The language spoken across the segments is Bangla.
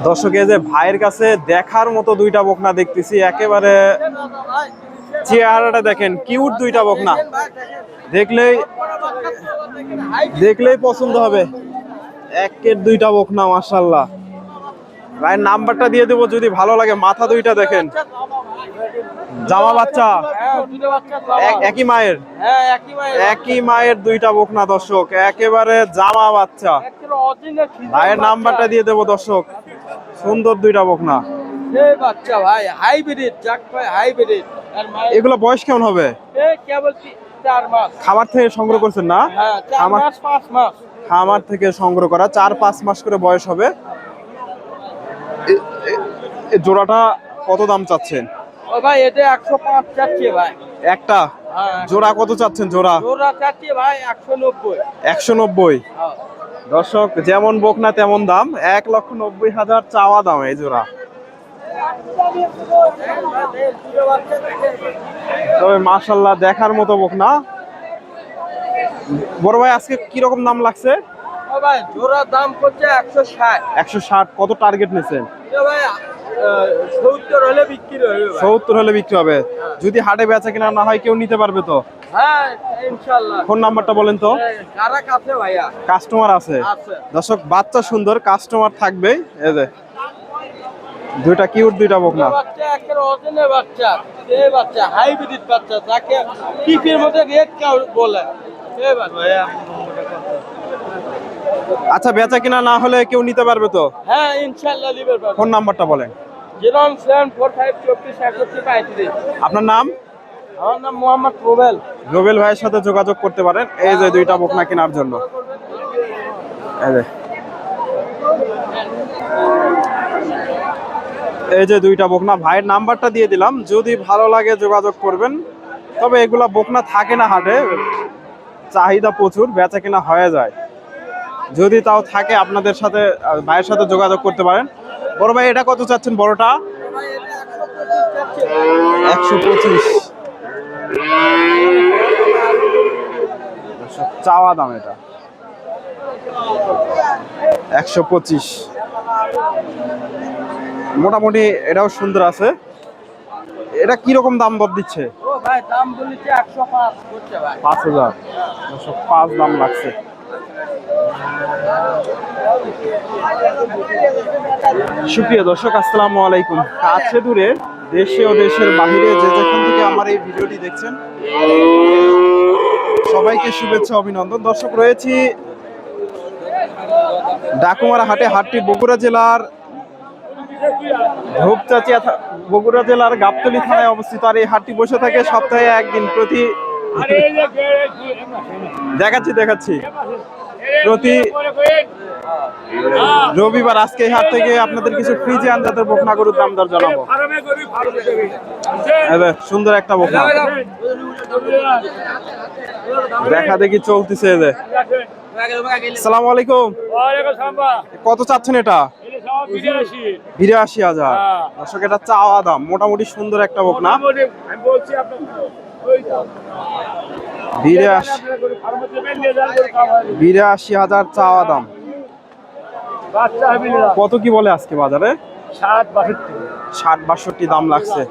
দর্শক এই যে ভাইয়ের কাছে দেখার মতো দুইটা বকনা দেখতেছি, একেবারে চেহারাটা দেখেন, কিউট দুইটা বকনা, দেখলেই দেখলেই পছন্দ হবে। একের দুইটা বকনা মাশাআল্লাহ। ভাইয়ের নাম্বারটা দিয়ে দেবো যদি ভালো লাগে। মাথা দুইটা দেখেন, জামা বাচ্চা, একই মায়ের, একই মায়ের দুইটা বকনা দর্শক, একেবারে জামা বাচ্চা। ভাইয়ের নাম্বারটা দিয়ে দেবো দর্শক। সুন্দর দুইটা বকনা, এগুলো বয়স কেমন হবে? খামার থেকে সংগ্রহ করছেন না? খামার থেকে সংগ্রহ করা, 4-5 মাস করে বয়স হবে। জোড়াটা কত দাম চাচ্ছেন? ও ভাই এটা 105 চাচ্ছি ভাই। একটা জোড়া কত চাচ্ছেন? জোড়া চাচ্ছি ভাই 190। 190। দর্শক যেমন বকনা তেমন দাম, 1,90,000 চাওয়া দাম এই জোড়া। তবে মাশাআল্লাহ দেখার মতো বকনা। বড় ভাই আজকে কি রকম দাম লাগছে? ও ভাই জোড়া দাম করছে 160। 160। কত টার্গেট নিছেন? ভাই 70 হলে বিক্রি হবে। 70 হলে বিক্রি হবে। যদি হাটে বেচা কিনা না হয় কেউ নিতে পারবে তো? হ্যাঁ ইনশাআল্লাহ। ফোন নাম্বারটা বলেন তো। কারা কাছে ভাইয়া? কাস্টমার আছে। দর্শক বাচ্চা সুন্দর, কাস্টমার থাকবে। এই যে দুইটা কিউট দুইটা বকনা। বাচ্চা একের অরিজিনাল বাচ্চা, এই বাচ্চা হাইব্রিড বাচ্চা, যাকে টিপির মধ্যে রেড কাউ বলে। এই ভাইয়া আচ্ছা বেচা কিনা না হলে কেউ নিতে পারবে তো? হ্যাঁ ইনশাআল্লাহ নিবে পারবে। ফোন নাম্বারটা বলেন। 074543135। আপনার নাম? আমার নাম মোহাম্মদ রুবেল। রুবেল ভাইয়ের সাথে যোগাযোগ করতে পারেন এই যে দুইটা বকনা কেনার জন্য। এই যে দুইটা বকনা, ভাইয়ের নাম্বারটা দিয়ে দিলাম, যদি ভালো লাগে যোগাযোগ করবেন। তবে এগুলা বকনা থাকে না হাটে, চাহিদা প্রচুর, বেচা কিনা হয়ে যায়। যদি তাও থাকে আপনাদের সাথে, ভাইয়ের সাথে যোগাযোগ করতে পারেন। বড় ভাই এটা কত চাচ্ছেন? বড়টা 125 চাওয়া দাম, এটা 125। মোটামুটি এটাও সুন্দর আছে। এটা কি রকম দাম দর দিচ্ছে? ও ভাই দাম বলেছে 105 করছে ভাই। 5000। 105 দাম লাগছে। সুপ্রিয় দর্শক আসসালামু আলাইকুম। কাছে দূরে, দেশে ও দেশের বাহিরে যে যেখান থেকে আমার এই ভিডিওটি দেখছেন সবাইকে শুভেচ্ছা অভিনন্দন। দর্শক রয়েছি ডাকুমারা হাটে। হাটটি বগুড়া জেলার ধূপচাচিয়া, বগুড়া জেলার গাবতলী থানায় অবস্থিত। আর এই হাটটি বসে থাকে সপ্তাহে একদিন, প্রতি দেখাচ্ছি প্রতি রবিবার। আজকে এই হাট থেকে আপনাদের কিছু ফ্রিজিয়ান জাতের বকনা গরুর দাম দর জানাবো। সুন্দর একটা বকনা দেখা দেখি চলতেছে। আসসালামু আলাইকুম। কত চাচ্ছেন এটা? 82,000। দর্শক এটা চাওয়া দাম। মোটামুটি সুন্দর একটা বকনা। 82,000 চাওয়া দাম। কত কি বলে আজকে বাজারে? 60-62 দাম লাগছে।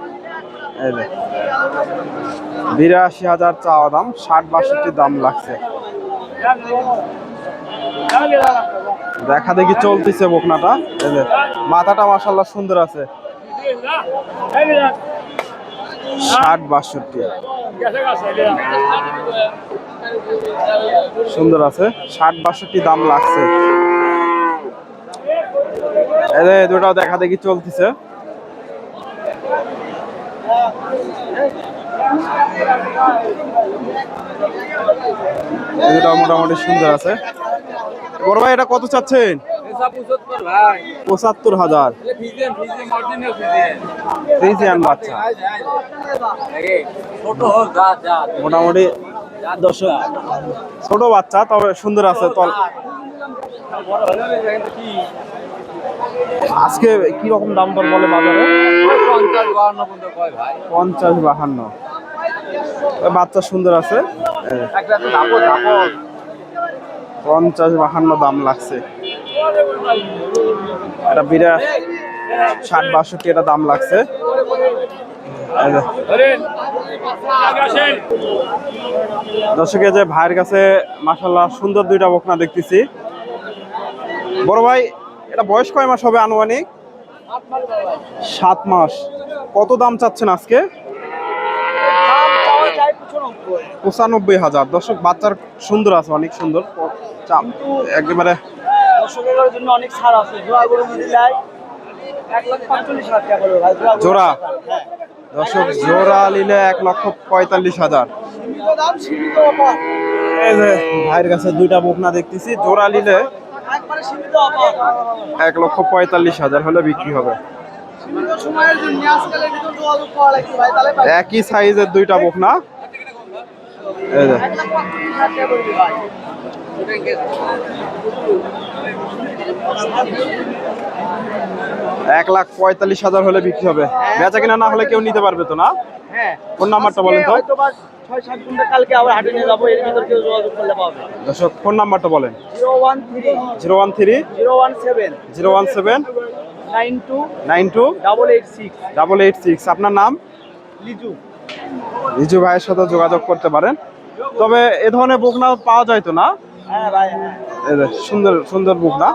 82,000 চাওয়া দাম, 60-62 দাম লাগছে। দেখা দেখি চলতেছে বকনাটা। মাথাটা মাশাআল্লাহ সুন্দর আছে। 60-62 সুন্দর আছে। 60-62 দাম লাগছে। এই দুটাও দেখা দেখি চলতেছে। এটা মোটামুটি সুন্দর আছে। বড় ভাই এটা কত চাচ্ছেন? 75,000। ফ্রিজিয়ান বাচ্চা, মোটামুটি ছোট বাচ্চা, তবে সুন্দর আছে। আজকে কি রকম দাম দর বলে বাজারে? 50-52। বাচ্চা সুন্দর আছে। 50-52 দাম লাগছে। এটা বিরা 60-62 এটা দাম লাগছে। দর্শক যে ভাইয়ের কাছে মাশাআল্লাহ সুন্দর দুইটা বকনা দেখতেছি। বড় ভাই এটা বয়স কয় মাস হবে আনুমানিক? 7 মাস। কত দাম চাচ্ছেন আজকে? 95,000। দর্শক বাচ্চার সুন্দর আছে, অনেক সুন্দর, একেবারে দর্শকের জন্য অনেক ছাড় আছে। জোড়া দর্শক জোড়া নিলে 1,45,000। এই যে ভাইয়ের কাছে দুইটা বকনা দেখতেছি, জোড়া নিলে 1,45,000 হলে বিক্রি হবে। একই সাইজের দুইটা বকনা। এই যে 1,45,000 হলে বিক্রি হবে। বেচা কিনা না হলে কেউ নিতে পারবে তো না? হ্যাঁ। ফোন নাম্বারটা বলেন তো। 6-7 ঘন্টা কালকে আবার হাটে নিয়ে যাবো, এর ভিতর কেউ যোগাযোগ করলে পাবে। দর্শক ফোন নাম্বারটা বলেন। 013 017 92 92 886 886। আপনার নাম? লিজু। লিজু ভাইয়ের সাথে যোগাযোগ করতে পারেন। তবে এ ধরনের বকনা পাওয়া যায় তো না? হ্যাঁ ভাই, এই যে সুন্দর সুন্দর বকনা,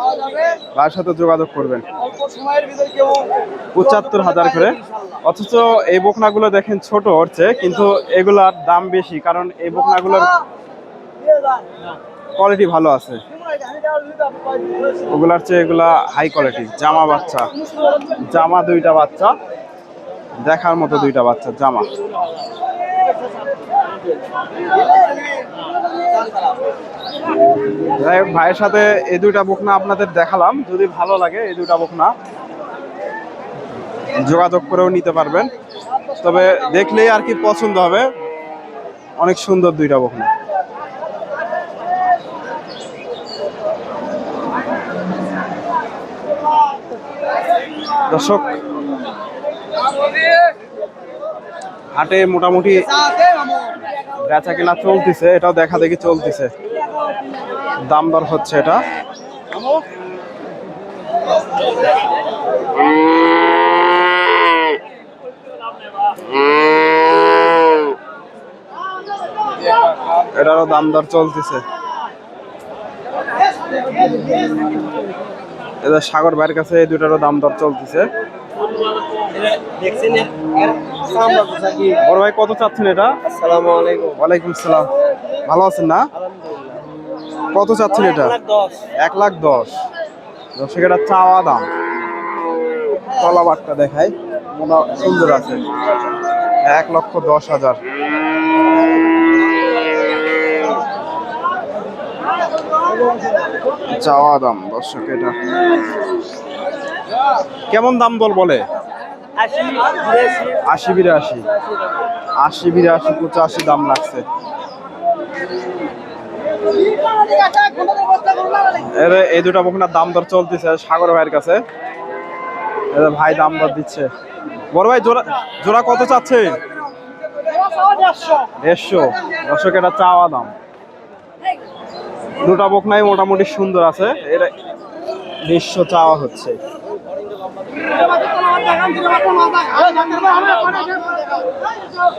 ভাইয়ের সাথে যোগাযোগ করবেন। অল্প সময়ের ভিতর কেউ 75,000 করে। অথচ এই বকনাগুলো দেখেন ছোট হচ্ছে, কিন্তু এগুলার দাম বেশি, কারণ এই বকনাগুলোর কোয়ালিটি ভালো আছে। ওগুলার চেয়ে এগুলা হাই কোয়ালিটি। জামা বাচ্চা, জামা দুইটা বাচ্চা দেখার মতো, দুইটা বাচ্চা জামা। যাই হোক, ভাইয়ের সাথে এই দুইটা বকনা আপনাদের দেখালাম। যদি ভালো লাগে এই দুইটা বকনা যোগাযোগ করেও নিতে পারবেন। তবে দেখলেই আর কি পছন্দ হবে, অনেক সুন্দর দুইটা বকনা। দর্শক হাটে মোটামুটি বেচা কেনা চলতেছে, এটাও দেখা দেখি চলতেছে, দাম দর হচ্ছে এটা। এটারও দাম দর চলতেছে। এদের সাগর ভাইয়ের কাছে এই দুটারও দাম দর চলতেছে। বড় ভাই কত চাচ্ছেন এটা? আসসালামু আলাইকুম। ওয়ালাইকুম সালাম। ভালো আছেন না? কত চাচ্ছেন এটা? 1,10,000। দর্শক এটা চাওয়া দাম। তলাবারটা দেখাই, মনে সুন্দর আছে। 1,10,000। চাওয়া দাম দর্শক এটা। কেমন দাম দল বলে? 80-82, 85 দাম লাগছে। এই দুটা বকনার দাম দর চলতেছে সাগর ভাইয়ের কাছে। ভাই দাম দর দিচ্ছে। বড় ভাই জোড়া জোড়া কত চাচ্ছে? 150। দর্শক এটা চাওয়া দাম। দুটা বকনাই মোটামুটি সুন্দর আছে, এটা 150 চাওয়া হচ্ছে।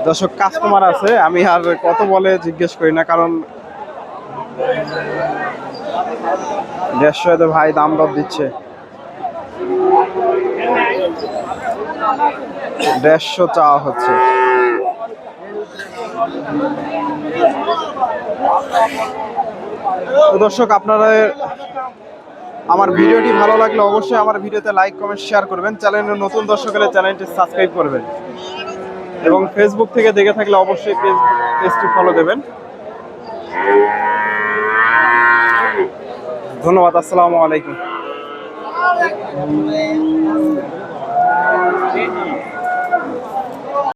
দর্শক কাস্টমার আছে, আমি আর কত বলে জিজ্ঞেস করি না, কারণ 150 ভাই দাম দর দিচ্ছে। 150 চাওয়া হচ্ছে। তো দর্শক আপনারা আমার ভিডিওটি ভালো লাগলে অবশ্যই আমার ভিডিওতে লাইক কমেন্ট শেয়ার করবেন। চ্যানেলের নতুন দর্শক হলে চ্যানেলটি সাবস্ক্রাইব করবেন এবং ফেসবুক থেকে দেখে থাকলে অবশ্যই পেজটি ফলো দেবেন। ধন্যবাদ। আসসালামু আলাইকুম।